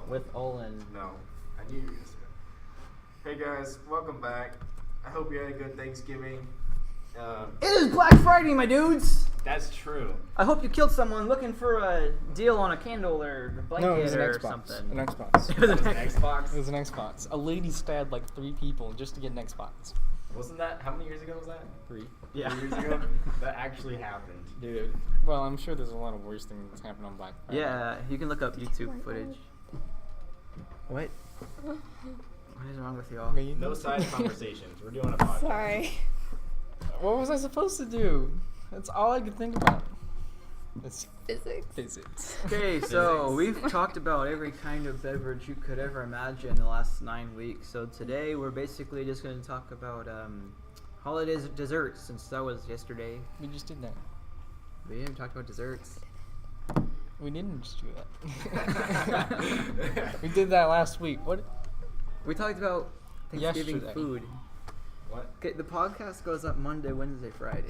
with Olin. No, I knew you were going to say that. Hey guys, welcome back. I hope you had a good Thanksgiving. It is Black Friday, my dudes! That's true. I hope you killed someone looking for a deal on a candle or a blanket No, it was an or Xbox. something. An Xbox. It was an Xbox. It was an Xbox. A lady stabbed like 3 people just to get an Xbox. Wasn't that, how many years ago was that? 3. Yeah. 3 years ago? That actually happened. Dude. Well, I'm sure there's a lot of worse things that's happened on Black Friday. Yeah, you can look up YouTube footage. What? What is wrong with y'all? No side conversations. We're doing a podcast. Sorry. What was I supposed to do? That's all I could think about. It's Physics. physics. Okay, so we've talked about every kind of beverage you could ever imagine in the last 9 weeks. So today we're basically just going to talk about holidays desserts, since that was yesterday. We just did that. We didn't talk about desserts. We didn't just do that. We did that last week. What? We talked about Thanksgiving Yesterday. food. What? Okay, the podcast goes up Monday, Wednesday, Friday.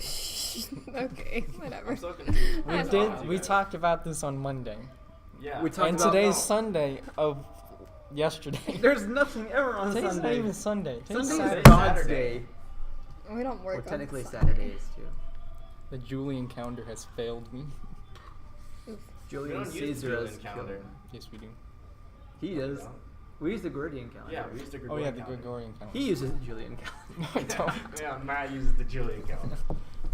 Okay, whatever. I'm so confused. We did. We talked about this on Monday. Yeah. We talked And about today's Sunday of yesterday. There's nothing ever on Today's Sunday. not even Sunday. Today's Sunday's Saturday. God's Saturday. day. We don't work Or on technically Sunday. Saturdays too. The Julian calendar has failed me. Oof. We Julian don't use the Caesar Julian has calendar. killed. Yes, we do. He No, we does. don't. We use the Gregorian calendar. Yeah, we used the Oh Gregorian yeah, the calendar. Gregorian calendar. He uses the Julian calendar. I don't. Yeah, Matt uses the Julian calendar.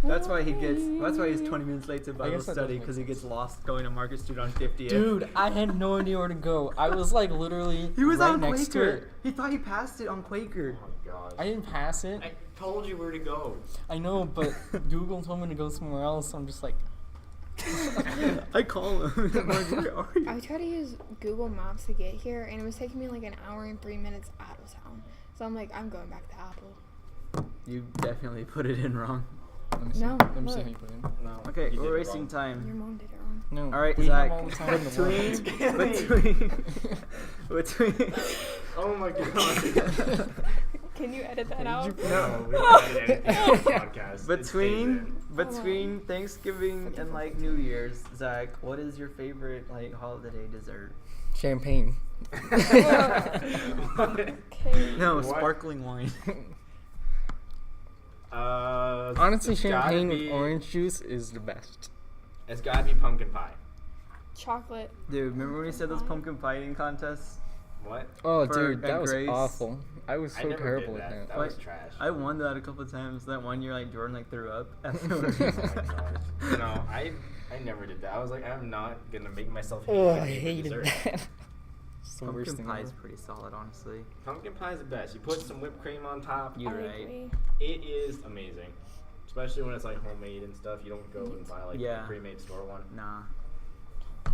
That's why he gets. That's why he's 20 minutes late to Bible guess that study, does make because he sense. gets lost going to Market Street on 50th. Dude, I had no idea where to go. I was like literally he was right on next to Quaker. it. He thought he passed it on Quaker. Oh my gosh. I didn't pass it. I told you where to go. I know, but Google told me to go somewhere else. So I'm just like, I call him. I'm like, where are you? I tried to use Google Maps to get here, and it was taking me like an hour and 3 minutes out of town. So I'm like, I'm going back to Apple. You definitely put it in wrong. let me see. No, Let me see look. how you put it in. No. Okay, you we're did it wasting wrong. Your time. mom did it wrong. No. All right, we Zach. have all the time in the world. Between Oh my god. Can you edit that Did out? you- No, we don't edit anything on this podcast. It stays between in. between Thanksgiving and like New Year's, Zach, what is your favorite like holiday dessert? Champagne. Okay. No, What? sparkling wine. Honestly, it's gotta champagne be- with orange juice is the best. It's gotta be pumpkin pie. Chocolate. Dude, remember when we said those pumpkin pie eating contests? What? Oh, For dude, that a was Grace. awful. I was I so never terrible did at that. that. That was trash. I won that a couple of times. That one year, like Jordan, like threw up Oh afterwards. my gosh. No, I never did that. I was like, I'm not gonna make myself hate Oh, I anything for hated dessert. that. It's the worst Pumpkin thing pie is ever. pretty solid, honestly. Pumpkin pie is the best. You put some whipped cream on top. You're I right. agree. It is amazing. Especially when it's like homemade and stuff. You don't go and buy like Yeah. a pre-made store one. Nah.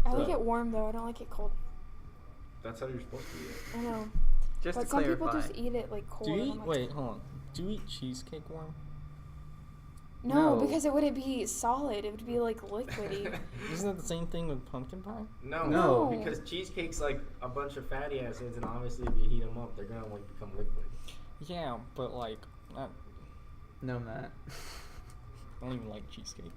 I like So- it warm though. I don't like it cold. That's how you're supposed to eat it. I know. Just But to some clarify. people just eat it like cold. Do you and eat? I'm like, Wait, hold on. Do you eat cheesecake warm? No, No. because it wouldn't be solid. It would be like liquidy. Isn't that the same thing with pumpkin pie? No, No. because cheesecake's like a bunch of fatty acids, and obviously if you heat them up, they're gonna like become liquid. Yeah, but like, I No, Matt. don't even like cheesecake.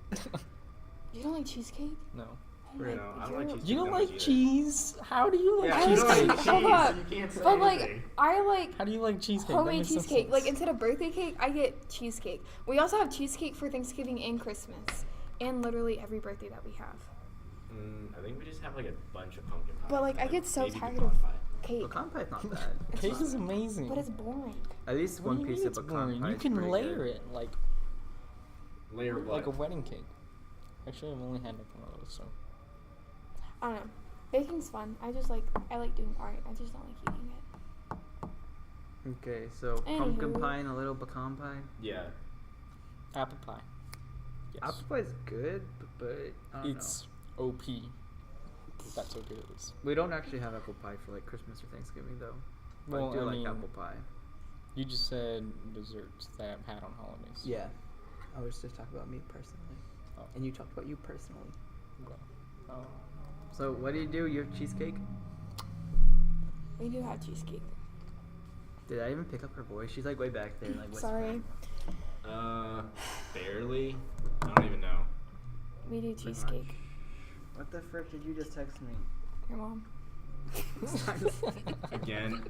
You don't like cheesecake? No. Oh Really? my- No, I don't like you're- cheesecake. You don't that like much either. cheese? How do you like Yeah, I you don't cheesecake? like like- cheese, hold up. so you can't say But like, anything. I like How do you like cheesecake? That homemade makes no cheesecake. Like sense. instead of birthday cake, I get cheesecake. We also have cheesecake for Thanksgiving and Christmas, and literally every birthday that we have. I think we just have like a bunch of pumpkin pie. But, like, I and get so maybe tired pecan of pie. Cake, Pecan pie's not bad. It's Cake just- is amazing. but it's boring. At least What one do you piece mean of it's pecan boring? pie You is can pretty layer good. it like Layer what? like a wedding cake. Actually, I've only had like one of those, so. I don't know. Baking's fun. I like doing art. I just don't like eating it. Okay, so pumpkin Anywho. pie and a little pecan pie. Yeah. Apple pie. Yes. Apple pie's good, but I don't It's OP. That's how good it is. know. We don't actually have apple pie for like Christmas or Thanksgiving though. But Well, I do I like mean, apple pie. You just said desserts that I've had on holidays. Yeah. I was just talking about me personally. Oh. And you talked about you personally. Well, oh. So what do? You have cheesecake? We do have cheesecake. Did I even pick up her voice? She's like way back there, like Sorry. whispering. Barely. I don't even know. We do Pretty cheesecake. What the frick did you just text me? Your mom. Again.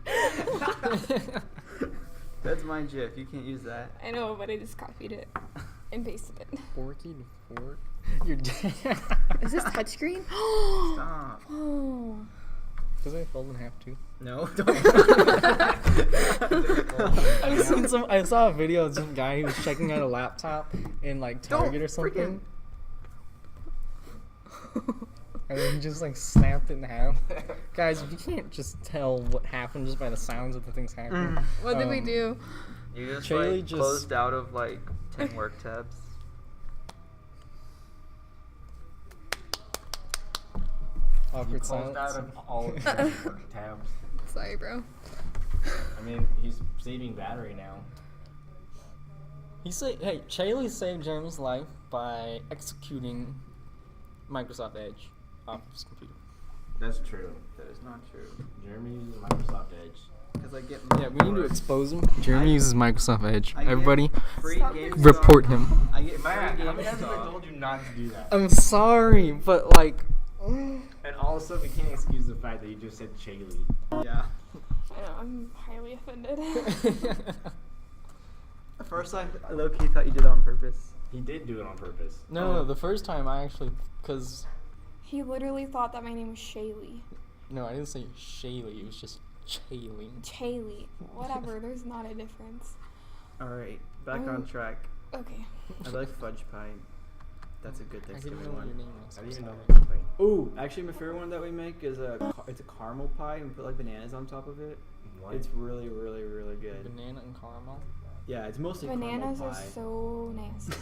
That's my GIF. You can't use that. I know, but I just copied it and pasted it. Forky to fork. You're dead. Is this touchscreen? Stop. Oh. Does it fold in half too? No, don't. I saw a video of some guy who was checking out a laptop in like Target or something. And then he just like snapped it in half. Guys, you can't just tell what happened just by the sounds of the things happening. What did we do? You just Shaylee like just- closed out of like 10 work tabs. Awkward Closed out silence. of all of the tabs. Sorry, bro. I mean, he's saving battery now. Hey, Chaley saved Jeremy's life by executing Microsoft Edge off of his computer. That's true. That is not true. Jeremy uses Microsoft Edge. Because I get Yeah, we need to expose him. Jeremy uses Microsoft Edge. I get Everybody, free Stop games. report him. I get free Man, how games. many times have I told you not to do that? I'm sorry, but like, And also, we can't excuse the fact that you just said Chaley. Yeah. I know, I'm highly offended. At first, I low-key thought you did it on purpose. He did do it on purpose. no, the first time I actually, cause He literally thought that my name was Shaylee. no, I didn't say Shaylee. It was just Chaley. Chaley. Whatever, there's not a difference. All right, back on track. Okay. I like fudge pie. That's a good I didn't Thanksgiving know what your one. name was. I I'm didn't even know sorry. that was a thing. Ooh, actually, my favorite one that we make is it's a caramel pie and we put like bananas on top of it. What? It's really, really, really good. Banana and caramel. Yeah, it's mostly Bananas caramel are pie. so nasty.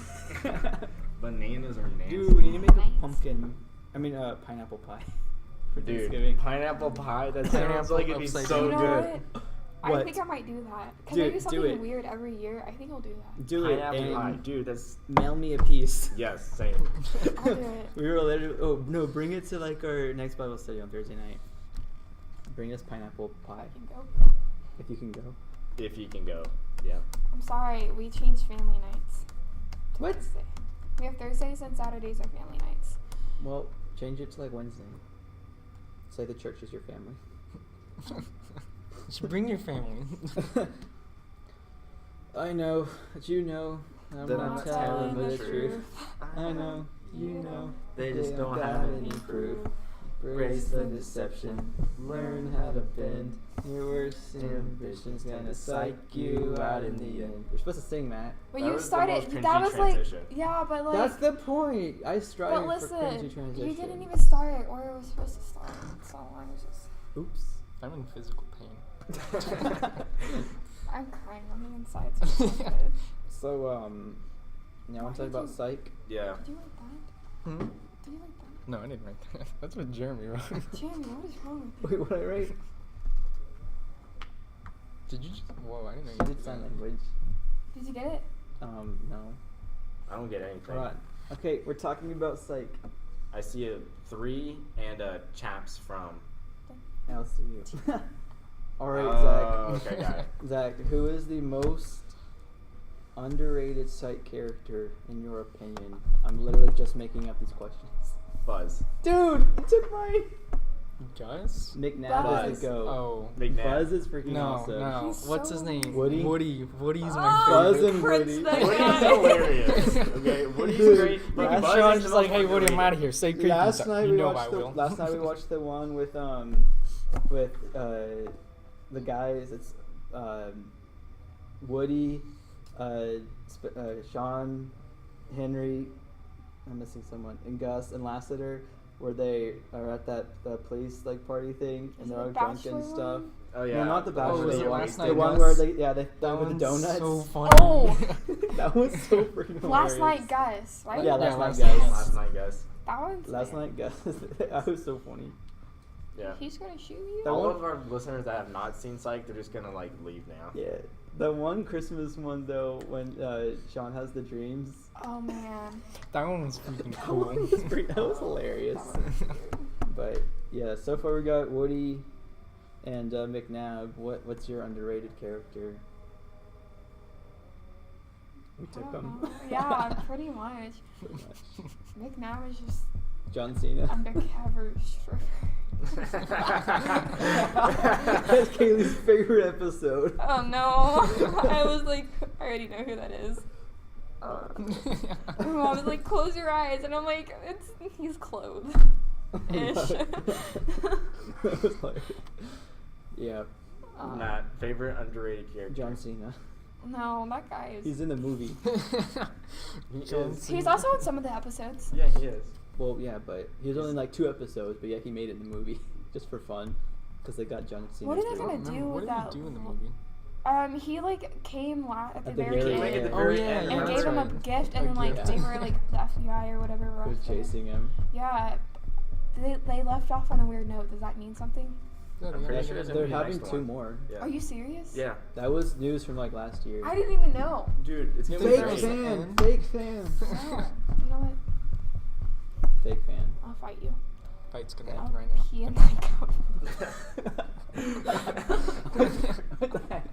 Bananas are nasty. Dude, we need to make Nice. a pumpkin. I mean, pineapple pie for Dude, Thanksgiving. pineapple pie? That sounds Pineapple like it'd be upside so You know good. what? I What? think I might do that. Because Dude, I do do something it. weird every year. I think I'll do that. Do it Pineapple and pie. Dude, that's... mail me a piece. Yes, same. I'll do it. We were literally. Oh no! Bring it to like our next Bible study on Thursday night. Bring us pineapple I pie can go. if you can go. If you can go. Yeah. I'm sorry, we changed family nights. to What? Wednesday. We have Thursdays and Saturdays are family nights. Well, change it to like Wednesday. Say the church is your family. Just bring your family. I know that you know I'm That not I'm not telling telling the the truth. I know you know They just they don't got have any any proof. proof. Brace the deception, learn how to bend. Your worst ambition's gonna psych you out in the end. You're supposed to sing, Matt. But That you was the started. most That cringy was transition. like. Yeah, but like. That's the point. I strive But for listen, cringy transition. you didn't even start where it was supposed to start. So I was just. Oops. I'm in physical pain. I'm crying on the inside. So it's not good. So now I want to talk about psych. Yeah. Do you like that? Hmm? Do you like that? No, I didn't write that. That's what Jeremy wrote. Jeremy, what is wrong with Wait, you? what I write? Did you just? Whoa, I didn't know you I did did sign that. language. Did you get it? No. I don't get anything. Hold on. Okay, we're talking about psych. I see a 3 and a chaps from. LCU. All right, Oh, Zach. okay, got it. Zach, who is the most underrated psych character in your opinion? I'm literally just making up these questions. Buzz. Dude, you took mine. Gus? McNabb Buzz. is the goat. Oh. Big Buzz Nat. is freaking No, awesome. no. He's What's so his name? Woody? Woody's my Buzz favorite. and Prince Woody. that Woody's guy. hilarious. Okay, Woody's Dude, great. But last Buzz Sean's is just the like, most hey, Woody, I'm underrated. out of here. Say creepy Last stuff. night You we know watched I will. last night we watched the one with the guys. It's Woody, Sean, Henry. I'm missing someone, and Gus and Lassiter, where they are at that police like party thing, and Is they're it all the drunk Bachelor and stuff. one? Oh, yeah. No, not the Bachelor was it one. Last The Night, one Gus? where they with the One's donuts. so funny. Oh! That was so freaking Last hilarious. night, Gus, right? Yeah, Yeah, last last night, night. guys. Last night, guys. That one's Last night, Gus. That was so funny. Yeah. He's gonna shoot you? That All one- of our listeners that have not seen Psych, they're just gonna like leave now. Yeah, the one Christmas one though, when Sean has the dreams. Oh man. That one was freaking That cool. one was that was hilarious. But yeah, so far we got Woody and McNabb. What's your underrated character? We I took don't him. know. Yeah, pretty much. McNabb is just John Cena. undercover stripper. That's Kaylee's favorite episode. Oh no. I was like, I already know who that is. My mom was like, close your eyes, and I'm like, he's clothed. Ish. That was hilarious. Yeah, Matt, favorite underrated character. John Cena. No, that guy is. He's in the movie. He John is. He's also in some of the episodes. Yeah, he is. Well, yeah, but he was only in like 2 episodes, but yeah, he made it in the movie just for fun, because they got John Cena. What are they I too. don't gonna do remember. What with did that? he do in the movie? He like came at the At the very very end. Like, at the end. very Oh, yeah, end, yeah, And that's gave him a right. gift, A and then like gift. they were like the FBI or whatever. were Who was after him. chasing him? Yeah, they left off on a weird note. Does that mean something? Yeah, I'm they pretty got- sure there's They're gonna be a having next 2 one. more. Yeah. Are you serious? Yeah. That was news from like last year. I didn't even know. Dude, it's gonna be Fake great. fan. Fake fan. Oh, you know what? Fake fan. I'll fight you. Fight's gonna I'll happen right now. pee in my cup. What the heck?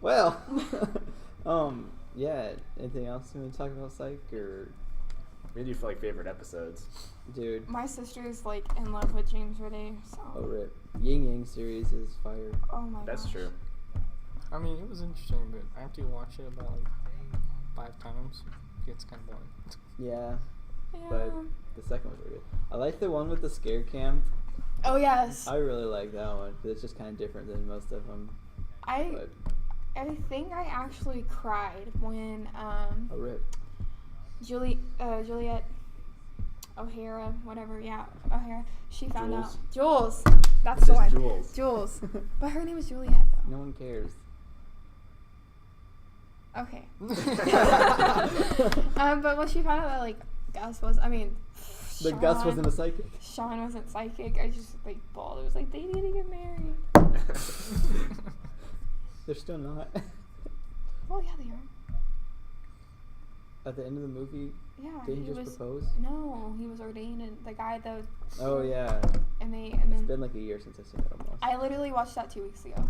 Well, yeah. Anything else you want to talk about, Psych, or What do you feel like favorite episodes? dude? My sister's like in love with James Renee, so. Oh, rip. Yin Yang series is fire. Oh my That's gosh. true. I mean, it was interesting, but after you watch it about like 5 times, it gets kind of boring. Yeah, Yeah. but the second was really good. I like the one with the scare cam. Oh yes. I really like that one because it's just kind of different than most of them. I But think I actually cried when oh, rip. Juliet O'Hara, whatever, yeah, O'Hara. She found out Jules. That's This the is one. Jules. Jules. But her name is Juliet though. No one cares. Okay. But when she found out that like Gus was, I mean, The Gus wasn't a psychic. Sean wasn't psychic. I just like bawled. It was like they need to get married. They're still not. Well, yeah, they are. At the end of the movie, Yeah. didn't he just propose? No, he was ordained, and the guy that. Oh yeah. And It's then been like a year since I've seen it almost. I literally watched that 2 weeks ago.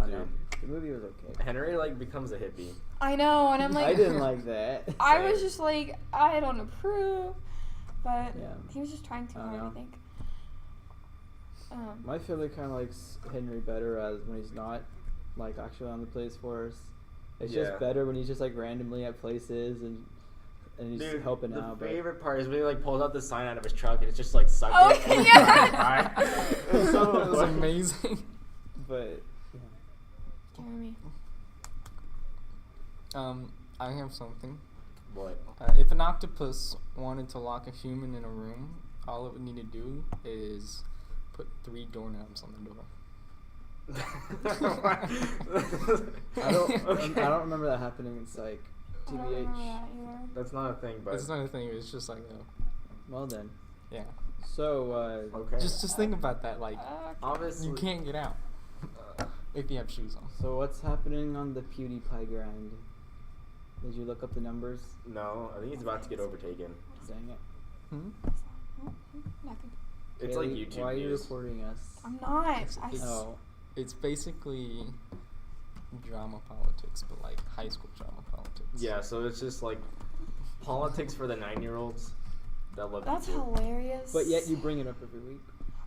I Dude. know. The movie was okay. Henry like becomes a hippie. I know, and I'm like. I didn't like that. I was just like, I don't approve, but Yeah. he was just trying too I hard, I know. think. My family kind of likes Henry better as when he's not like actually on the police force. It's Yeah. just better when he's just like randomly at places and he's Dude, helping the out. But favorite part is when he like pulls out the sign out of his truck and it's just like sucked Oh, in. and yeah. it's so That was funny. amazing. but yeah. Jeremy. I have something. What? If an octopus wanted to lock a human in a room, all it would need to do is put 3 doorknobs on the door. I don't remember that happening in Psych. I don't remember TBH. that either. That's not a thing, but It's not a thing. It's just like, Well then. yeah. So okay. Just think about that. Like, Obviously, you can't get out if you have shoes on. so what's happening on the PewDiePie grind? Did you look up the numbers? No, I think he's about to get overtaken. Dang it. Hmm? Nothing. It's like Kaylee, YouTube Why are you news. recording us? I'm not. It's- Oh. It's basically drama politics, but like high school drama politics. Yeah, so it's just like politics for the 9-year-olds that love That's YouTube. hilarious. But yet you bring it up every week.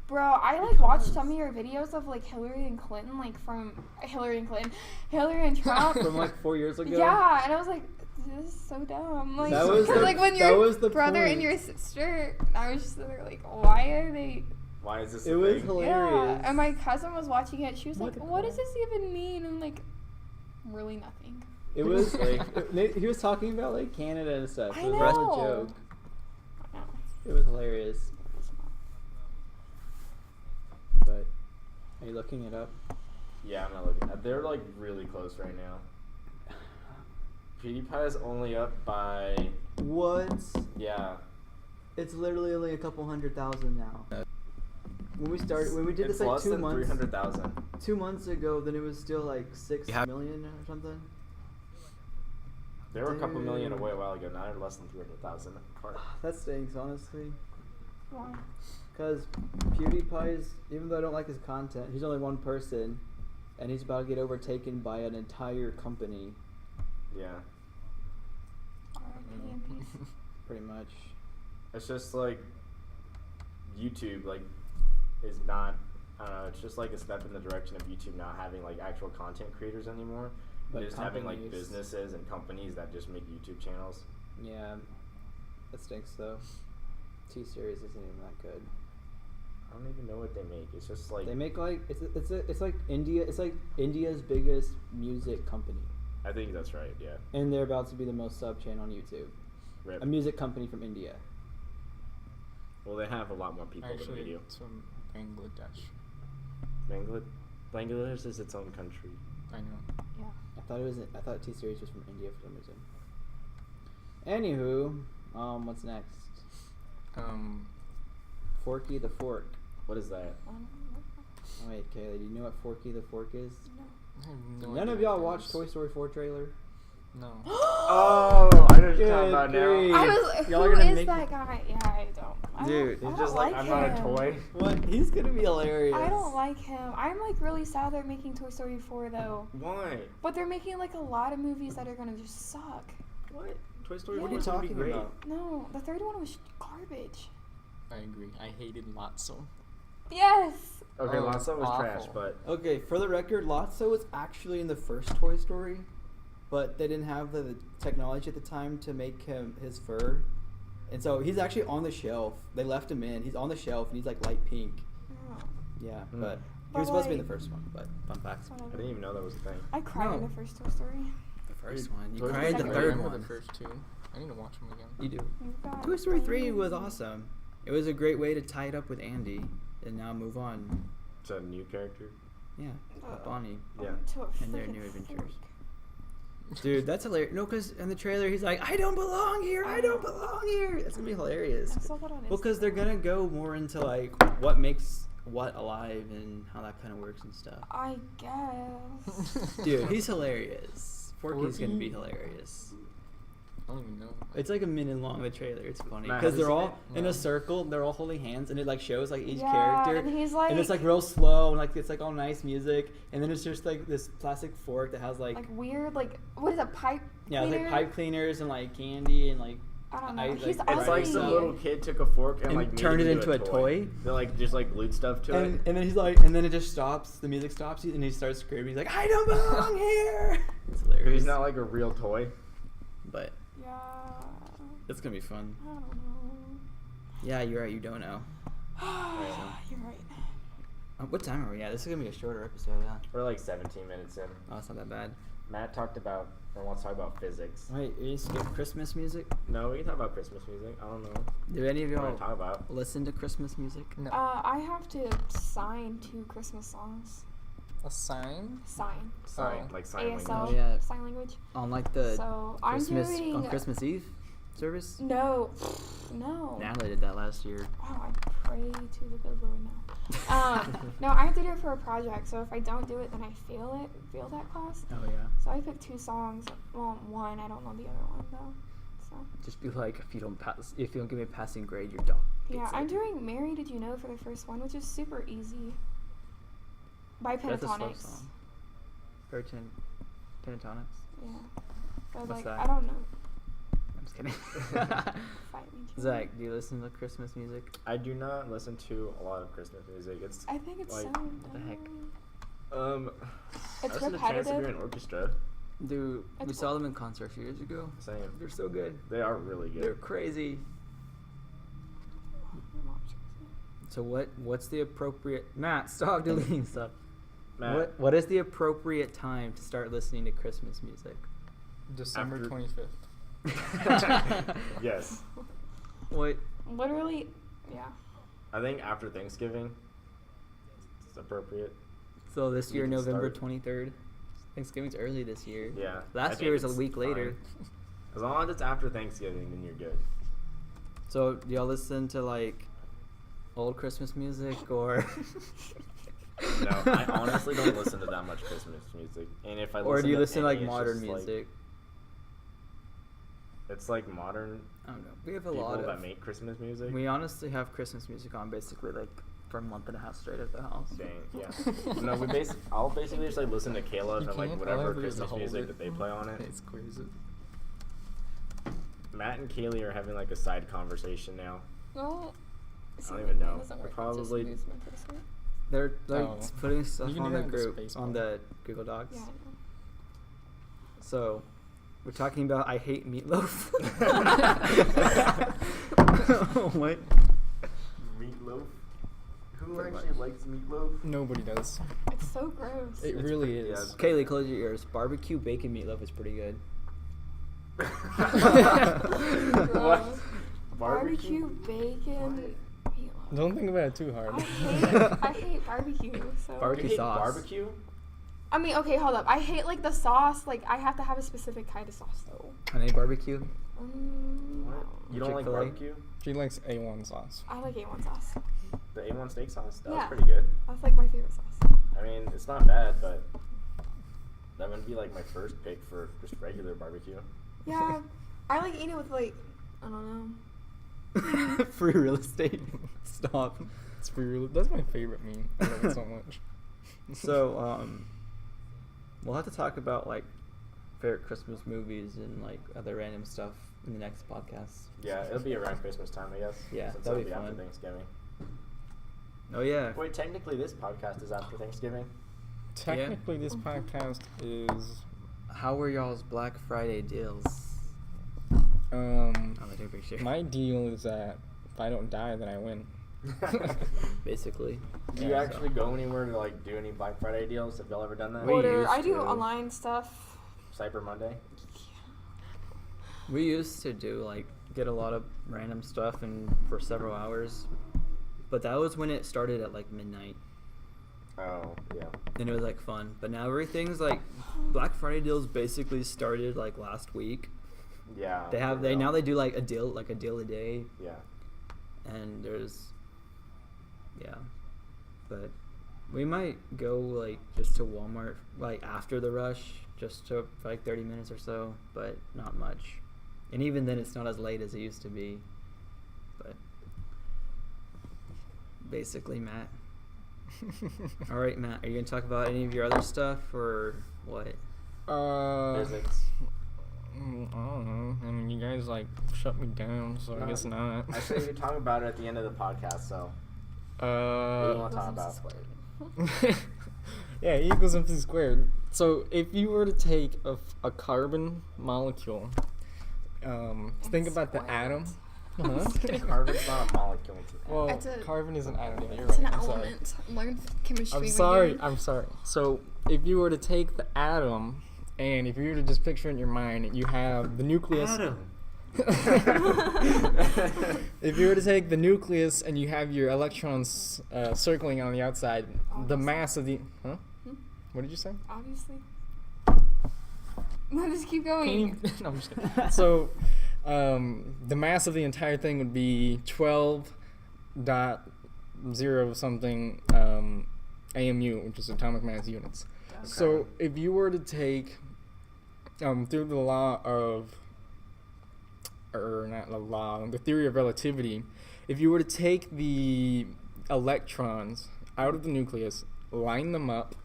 Bro, I like watched some of your videos of like Hillary and Clinton, like from Hillary and Trump. From like 4 years ago. Yeah, and I was like, this is so dumb. Like, That was 'cause, the- like when that your was the brother point. and your sister, I was just there like, why are they? Why is this? It a was thing? hilarious. Yeah, and my cousin was watching it. She was What like, the what does crap? this even mean? I'm like, really nothing. It was like he was talking about like Canada and stuff. I It was all a know. joke. No. It was hilarious. But are you looking it up? Yeah, I'm not looking. They're like really close right now. PewDiePie is only up by What? yeah. It's literally only a couple 100,000 now. When we did It's this like less 2 than months, 300,000. 2 months ago, then it was still like 6 million or something. They were a couple million Dude. away a while ago. Now they're less than 300,000. That stinks, honestly. Why? Because PewDiePie's, even though I don't like his content, he's only one person, and he's about to get overtaken by an entire company, Yeah, R.I.P. in peace. pretty much. it's just like YouTube like is not. I don't know. It's just like a step in the direction of YouTube not having like actual content creators anymore, but But just having like companies. businesses and companies that just make YouTube channels. Yeah, that stinks though. T-Series isn't even that good. I don't even know what they make. It's just like They make like it's like India. It's like India's biggest music company, I think that's right. Yeah. and they're about to be the most sub channel on YouTube. Rip. A music company from India. Well, they have a lot more people than we Actually, do. it's from Bangladesh. Bangladesh is its own country. I know. Yeah. I thought T-Series was from India for some reason. Anywho, what's next? Forky the Fork. What is that? Oh, wait, Kayla, do you know what Forky the Fork is? No. I have no None idea of y'all what that watched is. Toy Story 4 trailer? No. Oh, I know what you're talking about Good now. I was. Y'all are Who gonna is make that guy? Yeah, I don't. I Dude, don't, I He's don't just like, I'm not a him. toy. What? He's gonna be hilarious. I don't like him. I'm like really sad they're making Toy Story 4 though. Why? But they're making like a lot of movies that are gonna just suck. What? Toy Story What 4 are you is gonna be talking great. about? No, the third one was garbage. I agree. I hated Lotso. Yes. Okay, Oh, Lotso was trash, awful. but Okay, for the record, Lotso was actually in the first Toy Story, but they didn't have the technology at the time to make him his fur, and so he's actually on the shelf. They left him in. He's on the shelf, and he's like light pink. Oh, Yeah, Hmm. but he But, was supposed to be in like- the first one. But fun fact: I whatever. didn't even know that was a thing. I cried in No. the first Toy Story. the first Dude, one. You Toy cried Story the I third remember one. the first two. I need to watch them again. You do. You got Toy Story 3 things. was awesome. It was a great way to tie it up with Andy, and now move on. It's a new character. Yeah, Bonnie. Yeah. To a And their freaking new adventures. fork. Dude, that's hilarious. No, because in the trailer he's like, "I don't belong here. I don't belong here." That's gonna be hilarious. I saw that on Well, because they're Instagram. gonna go more into like what makes what alive and how that kind of works and stuff. I guess. Dude, he's hilarious. Forky's gonna be Forky? hilarious. I don't even know. It's like a minute long, the trailer. It's funny Matt, because have you they're all seen it? in No. a circle. They're all holding hands, and it like shows like each Yeah, character. and he's like, And it's like real slow, and like it's like all nice music, and then it's just like this plastic fork that has like weird, like what is a pipe? yeah, it's cleaner? like pipe cleaners and like candy and like I don't know. I- He's like, ugly. It's like some ugly. little kid took a fork and, And like made turned it into a toy. toy? They like just like glued stuff to and, it. and then he's like, and then it just stops. The music stops, and he starts screaming. He's like, "I don't belong here." It's hilarious. He's not like a real toy. but Yeah. it's gonna be fun. I don't know. Yeah, you're right. You don't know. You're right. What time are we at? This is gonna be a shorter episode. Yeah. We're like 17 minutes in. Oh, it's not that bad. Matt talked about or wants to talk about physics. Wait, you skip Christmas music? No, we can talk about Christmas music. I don't know. Do any of What do you y'all want to talk about? listen to Christmas music? No. I have to sign 2 Christmas songs. A sign? Sign. Sign, Oh. like sign ASL. language. Oh, yeah. Sign language. On like the So Christmas I'm doing. on Christmas Eve service? No. No. Natalie did that last year. Oh, I pray to the good Lord now. No, I have to do it for a project. So if I don't do it, then I fail that class. Oh yeah. So I picked 2 songs. Well, one. I don't know the other one though. So Just be like, if you don't pass, if you don't give me a passing grade, you're done. yeah, I'm doing "Mary Did You Know" for the first one, which is super easy. By That's a slow Pentatonics. song. Pentatonics. Yeah. But What's like that? I don't know. I'm just kidding. Fight me. Zach, do you listen to Christmas music? I do not listen to a lot of Christmas music. It's I think it's like, so. the heck? I It's listen to Trans repetitive. Siberian Orchestra. Dude, we It's saw cool. them in concert a few years ago. Same. They're so good. They are really good. They're crazy. So what's the appropriate Matt, stop deleting stuff. Matt, What is the appropriate time to start listening to Christmas music? December After- 25th. yes. What Literally, yeah. I think after Thanksgiving, it's appropriate. so this You year can November start. 23rd. Thanksgiving's early this year. Yeah. I Last think year was a it's week later. fine. As long as it's after Thanksgiving, then you're good. So do y'all listen to like old Christmas music or No, I honestly don't listen to that much Christmas music. And if I listen or do you listen to like any, it's modern just, like, music? it's like modern I don't know. We have a people lot that of make Christmas music. we honestly have Christmas music on basically like for a month and a half straight at the house. Dang, yeah. No, I'll basically just like listen to Caleb You and like can't whatever ever Christmas hold music it. that they play on it. It's crazy. Matt and Kaylee are having like a side conversation now. No. I don't even know. Doesn't work. It just Probably. moves my cursor. They're like Oh. putting stuff You can on do the that with group space on bar. the Google Docs. Yeah, I know. So, we're talking about I hate meatloaf. What? Meatloaf. Who Pretty actually much. likes meatloaf? Nobody does. It's so gross. It It's really pretty- yeah, is. it's- Kaylee, close your ears. Barbecue bacon meatloaf is pretty good. Gross. Barbecue? Barbecue bacon. meatloaf. Don't think about it too hard. I hate barbecue. So. Barbecue You hate sauce. Barbecue? I mean, okay, hold up. I hate like the sauce. Like I have to have a specific kind of sauce though. Honey barbecue. What? You don't like Chick-fil-A? barbecue? She likes A1 sauce. I like A1 sauce. The A1 steak sauce? That Yeah. was pretty good. That's like my favorite sauce. I mean, it's not bad, but that would be like my first pick for just regular barbecue. Yeah, I like eating it with like I don't know. Free real estate. Stop. It's really, that's my favorite meme. I love it so much. So, we'll have to talk about like favorite Christmas movies and like other random stuff in the next podcast. Yeah, it'll be around Christmas time, I guess. Yeah, since that'll it'll be after fun. Thanksgiving. Oh yeah. Wait, technically this podcast is after Thanksgiving. Technically, this podcast is How were y'all's Black Friday deals? um Oh, they do a picture. my deal is that if I don't die, then I win. Basically. Do you Yeah, actually go anywhere to like do any Black Friday deals? Have y'all ever done that? We Order. used I do to. online stuff. Cyber Monday? We used to do like get a lot of random stuff and for several hours, but that was when it started at like midnight, Oh, yeah. and it was like fun. But now everything's like Black Friday deals basically started like last week. Yeah. They now they do like a deal a day, Yeah. and there's yeah, but we might go like just to Walmart like after the rush, just to for like 30 minutes or so, but not much. And even then, it's not as late as it used to be. But basically, Matt. All right, Matt. Are you gonna talk about any of your other stuff or what? Physics. I don't know. I mean, you guys like shut me down, so I guess not. I said we could talk about it at the end of the podcast, so what do you want to talk about? Yeah, E equals MC squared. So if you were to take a carbon molecule, think about the atom. Huh? Carbon's not a molecule. Well, It's a- carbon is an atom. Yeah, you're It's right. an I'm sorry. element. Learn chemistry. I'm when sorry. you're- I'm sorry. So if you were to take the atom, and if you were to just picture in your mind, you have the nucleus. If you were to take the nucleus and you have your electrons circling on the outside, the mass of the Hmm? What did you say? Obviously. No, just keep going. Can you, no, I'm just kidding. So, the mass of the entire thing would be 12.0 something AMU, which is atomic mass units. So, if you were to take through the law of, or not the law, the theory of relativity, if you were to take the electrons out of the nucleus, line them up,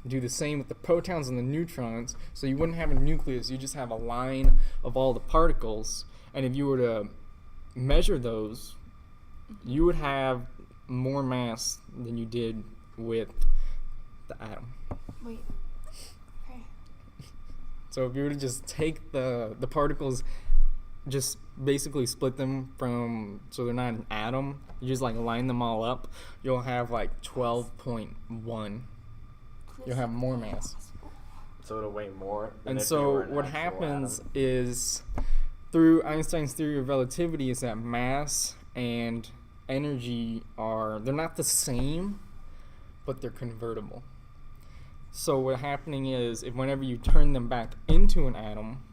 do the same with the protons and the neutrons, so you wouldn't have a nucleus, you just have a line of all the particles, and if you were to measure those, you would have more mass than you did with the atom. Wait. Okay. So if you were to just take the particles, just basically split them from, so they're not an atom, you just like line them all up, you'll have like 12.1. You'll have more mass. So it'll weigh more. than And if you so were an what actual happens atom. is, through Einstein's theory of relativity, is that mass and energy they're not the same, but they're convertible. So what's happening is, if whenever you turn them back into an atom,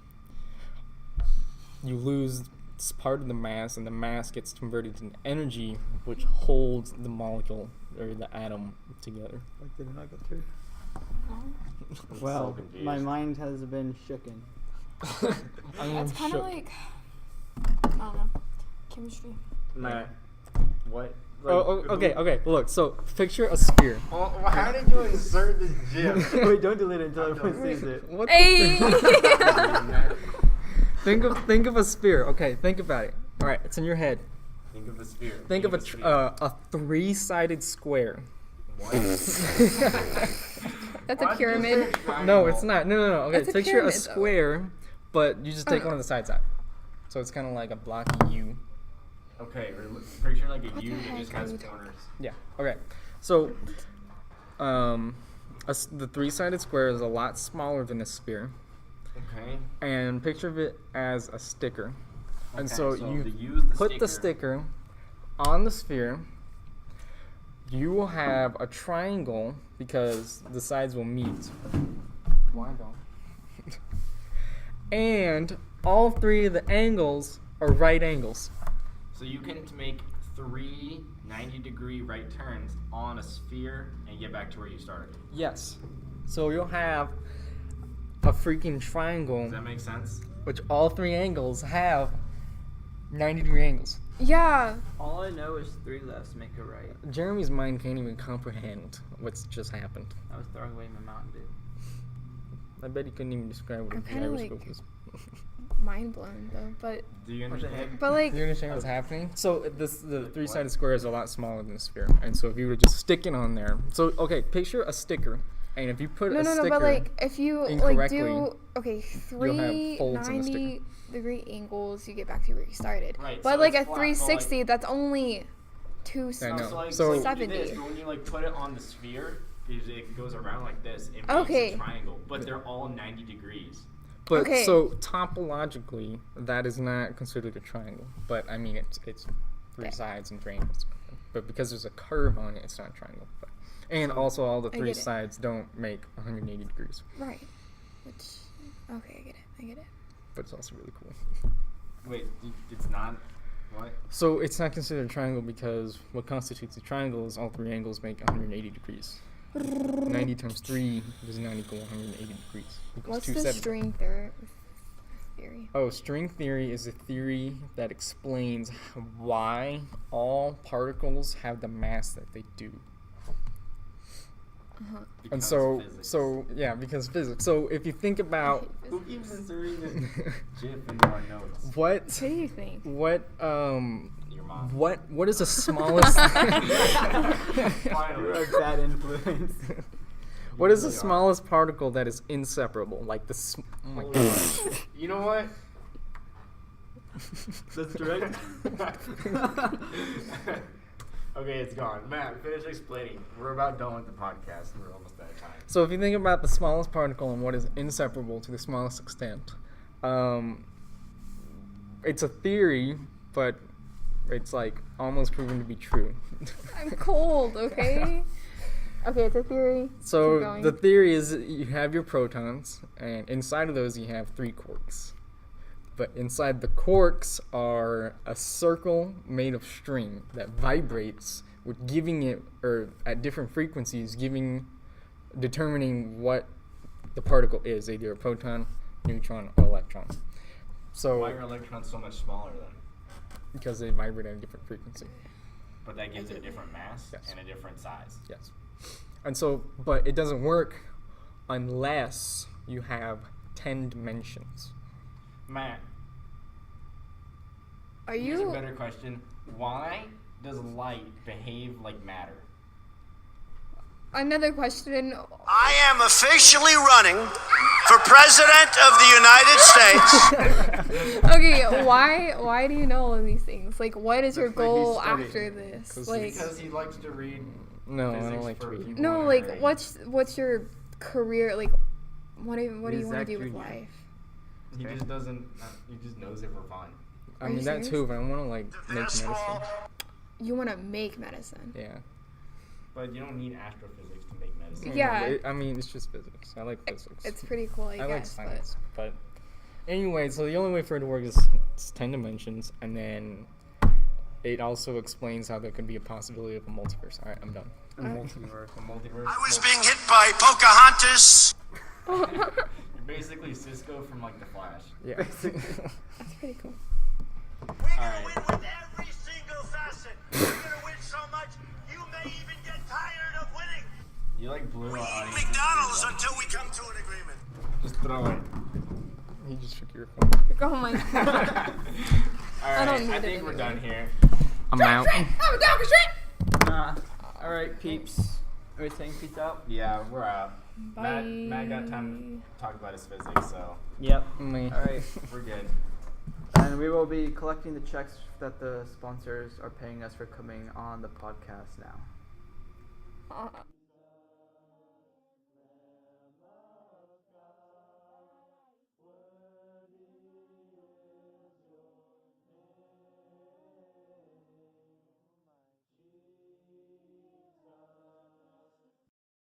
you lose part of the mass, and the mass gets converted into energy, which holds the molecule or the atom together. Like, did it not go through? I'm Well, so confused. my mind has been shooken. I am It's kind of shook. like I don't know, chemistry. Matt, what? Okay. Look, so picture a sphere. Well, how did you insert this gif? Wait, don't delete it until I'm everyone done. sees it. What? Hey. Think of a sphere. Okay, think about it. All right, it's in your head. Think of a sphere. Think of a three-sided square. What? That's a pyramid. No, it's not. No. Okay, That's a picture pyramid, a though. square, but you just take Oh. one of the sides out. So it's kind of like a blocky U. Okay, picture like a What U the that heck just are has you talking corners. Yeah. Okay. So, the three-sided square is a lot smaller than a sphere, Okay. and picture of it as a sticker. And Okay, so the you U is the put the sticker on the sphere. You will have a triangle because the sides will meet. Why don't? And all three of the angles are right angles. So you can make 3 90-degree right turns on a sphere and get back to where you started. Yes. So you'll have a freaking triangle, Does that make sense? which all three angles have 90-degree angles. Yeah. All I know is 3 lefts make a right. Jeremy's mind can't even comprehend what's just happened. I was throwing away my Mountain Dew. I bet he couldn't even describe what I'm a kinda gyroscope like- is. Mind blown though, but Do you What the understand? heck? but like Do you understand what's happening? So the three-sided square is a lot smaller than a sphere, and so if you were to just stick it on there, so okay, picture a sticker, and if you put no, a sticker, but like if you like incorrectly, do okay, have 3 folds in the sticker. 90-degree angles, you get back to where you started. Right, But so like it's a flat, but, 360, that's only 2 I know. So like, So- so you do 70. this, but when you like put it on the sphere, it goes around like this. It makes Okay. a triangle, but they're all 90 degrees. but Okay. so topologically, that is not considered a triangle. But I mean, it's three Okay. sides and three angles. But because there's a curve on it, it's not a triangle. But, and also, all the I three get it. sides don't make 180 degrees. Right. Which okay, I get it. But it's also really cool. Wait, it's not. What? So it's not considered a triangle because what constitutes a triangle is all three angles make 180 degrees. 90 times 3 does not equal 180 degrees. Equals What's the 270. string theory? Oh, string theory is a theory that explains why all particles have the mass that they do. And Because so, physics. yeah, because physics. So if you think about Who keeps inserting the GIF into our notes? what What do you think? what Your mom. what is the smallest You're Finally. a bad influence. what is the really are. smallest particle that is inseparable? Like the oh my Holy god. shit. You know what? That's direct. Okay, it's gone. Matt, finish explaining. We're about done with the podcast. We're almost out of time. So if you think about the smallest particle and what is inseparable to the smallest extent, it's a theory, but it's like almost proven to be true. I'm cold, okay? Okay, it's a theory. Keep So going. the theory is that you have your protons, and inside of those you have 3 quarks. But inside the quarks are a circle made of string that vibrates, with giving it, or at different frequencies, determining what the particle is, either a proton, neutron, or electron. So Why are electrons so much smaller then? because they vibrate at a different frequency. But that gives it a different mass Yes. and a different size. Yes. And so, but it doesn't work unless you have 10 dimensions. Matt, Are here's a you better question. Why does light behave like matter? another question? I am officially running for President of the United States. Okay, why do you know all of these things? Like, what is your Looks like he's goal studying. after this? 'Cause Like, Because he likes to read No, I physics don't like to for read. people no, in like, grade. what's your career? Like, what do you want to Zach do with Jr. life? He just doesn't. He just knows it for fun. I Are mean you that serious? too, but I want to like make This medicine. fall, You want to make medicine? Yeah. But you don't need astrophysics to make medicine. Yeah. I mean, it's just physics. I like physics. It's pretty cool, I I like guess. science, but anyway, so the only way for it to work is it's 10 dimensions, and then it also explains how there could be a possibility of a multiverse. All right, I'm done. A multiverse. A multiverse. I was being hit by Pocahontas. You're basically Cisco from like The Flash. Yeah. That's pretty cool. We're gonna Alright. win with every single facet. We're gonna win so much, you may even get tired of winning. You like blew We our eat audience. McDonald's until we come to an agreement. Just throw it. He just shook your phone. Oh my god. Alright, don't need I it think we're anyway. done here. I'm out. All right, peeps. Are we saying peace out? Yeah, we're out. Bye. Matt got time to talk about his physics, so Yep. Me. All right. we're good. And we will be collecting the checks that the sponsors are paying us for coming on the podcast now.